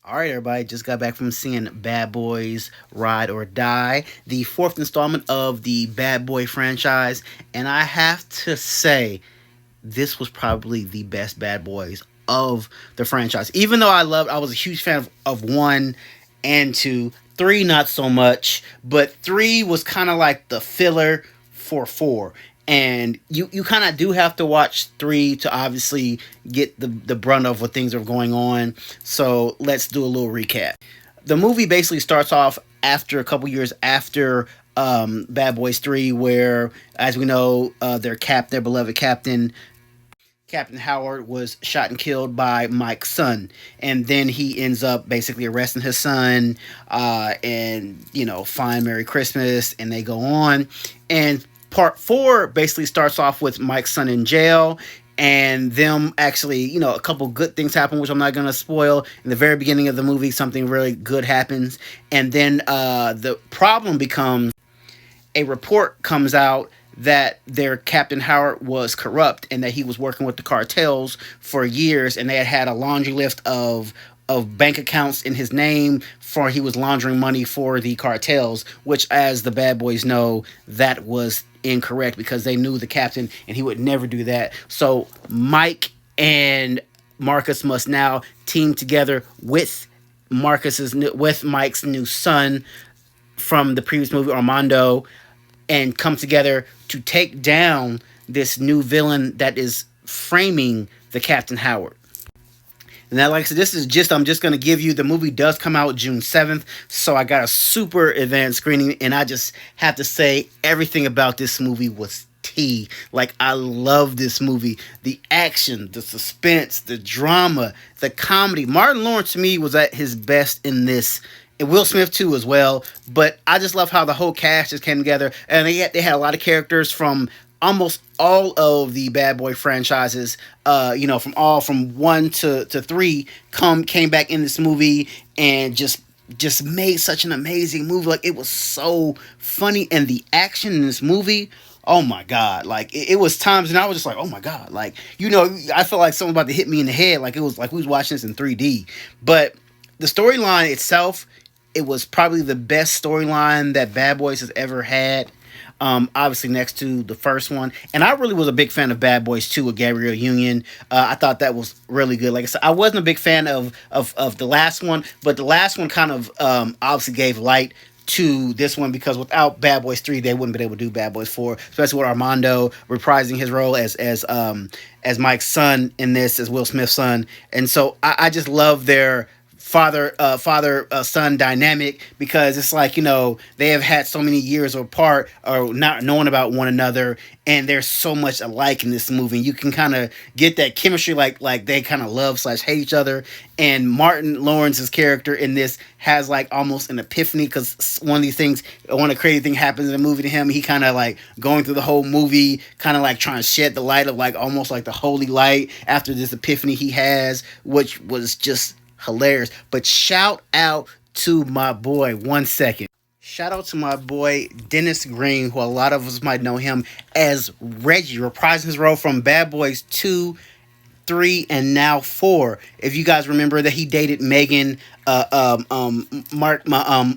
All right, everybody, just got back from seeing Bad Boys Ride or Die, the fourth installment of the Bad Boy franchise. And I have to say, this was probably the best Bad Boys of the franchise. Even though I was a huge fan of one and two, three, not so much, but three was kind of like the filler for four. And you kind of do have to watch three to obviously get the brunt of what things are going on. So let's do a little recap. The movie basically starts off after a couple years after Bad Boys 3, where, as we know, their beloved Captain Howard, was shot and killed by Mike's son, and then he ends up basically arresting his son, and find Merry Christmas, and they go on. And part four basically starts off with Mike's son in jail, and them actually, a couple good things happen, which I'm not gonna spoil. In the very beginning of the movie, something really good happens, and then the problem becomes a report comes out that their Captain Howard was corrupt and that he was working with the cartels for years, and they had a laundry list of bank accounts in his name for he was laundering money for the cartels, which, as the Bad Boys know, that was incorrect because they knew the captain and he would never do that. So Mike and Marcus must now team together with Mike's new son from the previous movie, Armando, and come together to take down this new villain that is framing the Captain Howard. And now, like I said, I'm just going to give you, the movie does come out June 7th, so I got a super advanced screening, and I just have to say, everything about this movie was tea. Like, I love this movie. The action, the suspense, the drama, the comedy. Martin Lawrence, to me, was at his best in this. And Will Smith too as well, but I just love how the whole cast just came together, and they had a lot of characters from almost all of the Bad Boy franchises, from one to three, came back in this movie and just made such an amazing movie. Like, it was so funny, and the action in this movie, oh my god, like it was times, and I was just like, oh my god, like, I felt like someone about to hit me in the head, like it was like we was watching this in 3D. But the storyline itself, it was probably the best storyline that Bad Boys has ever had. Obviously next to the first one. And I really was a big fan of Bad Boys 2 with Gabrielle Union. I thought that was really good. Like I said, I wasn't a big fan of the last one, but the last one kind of obviously gave light to this one, because without Bad Boys 3, they wouldn't been able to do Bad Boys 4, especially with Armando reprising his role as Mike's son in this, as Will Smith's son. And so I just love their father son dynamic, because it's like, they have had so many years apart or not knowing about one another, and there's so much alike in this movie. You can kind of get that chemistry, like they kind of love/hate each other. And Martin Lawrence's character in this has like almost an epiphany, because one of the crazy thing happens in the movie to him. He kind of like going through the whole movie, kind of like trying to shed the light of like almost like the holy light after this epiphany he has, which was just hilarious. But shout out to my boy, one second. Shout out to my boy Dennis Green, who a lot of us might know him as Reggie, reprising his role from Bad Boys 2, 3, and now 4. If you guys remember that he dated Megan, Martin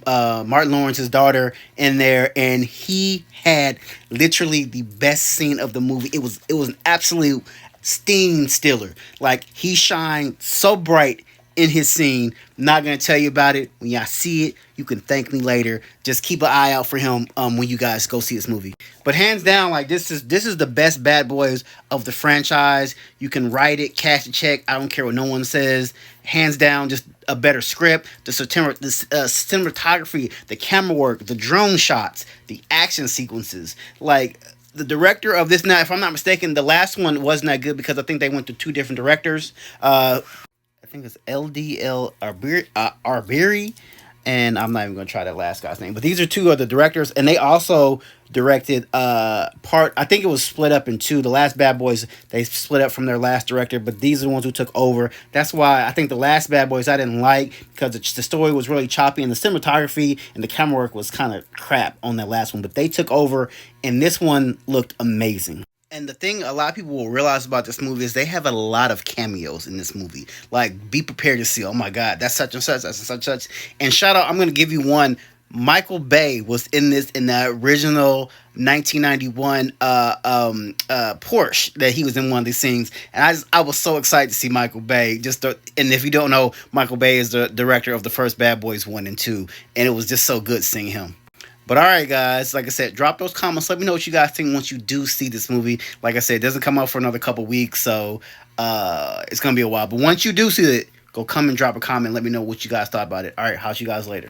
Lawrence's daughter, in there, and he had literally the best scene of the movie. It was an absolute steam stiller. Like, he shined so bright in his scene. Not gonna tell you about it. When y'all see it, you can thank me later. Just keep an eye out for him when you guys go see this movie. But hands down, like, this is the best Bad Boys of the franchise. You can write it, cash the check. I don't care what no one says. Hands down, just a better script. The cinematography, the camera work, the drone shots, the action sequences. Like, the director of this, now, if I'm not mistaken, the last one wasn't that good, because I think they went to two different directors. I think it's LDL Arbiri, and I'm not even going to try that last guy's name. But these are two of the directors, and they also directed part. I think it was split up in two. The last Bad Boys, they split up from their last director, but these are the ones who took over. That's why I think the last Bad Boys I didn't like, because the story was really choppy, and the cinematography and the camera work was kind of crap on that last one. But they took over, and this one looked amazing. And the thing a lot of people will realize about this movie is they have a lot of cameos in this movie. Like, be prepared to see, oh my God, that's such and such, that's such and such. And shout out, I'm going to give you one. Michael Bay was in this in the original 1991 Porsche that he was in one of these scenes, and I was so excited to see Michael Bay. And if you don't know, Michael Bay is the director of the first Bad Boys 1 and 2, and it was just so good seeing him. But all right, guys, like I said, drop those comments. Let me know what you guys think once you do see this movie. Like I said, it doesn't come out for another couple weeks, so it's gonna be a while. But once you do see it, go come and drop a comment. Let me know what you guys thought about it. All right, house you guys later.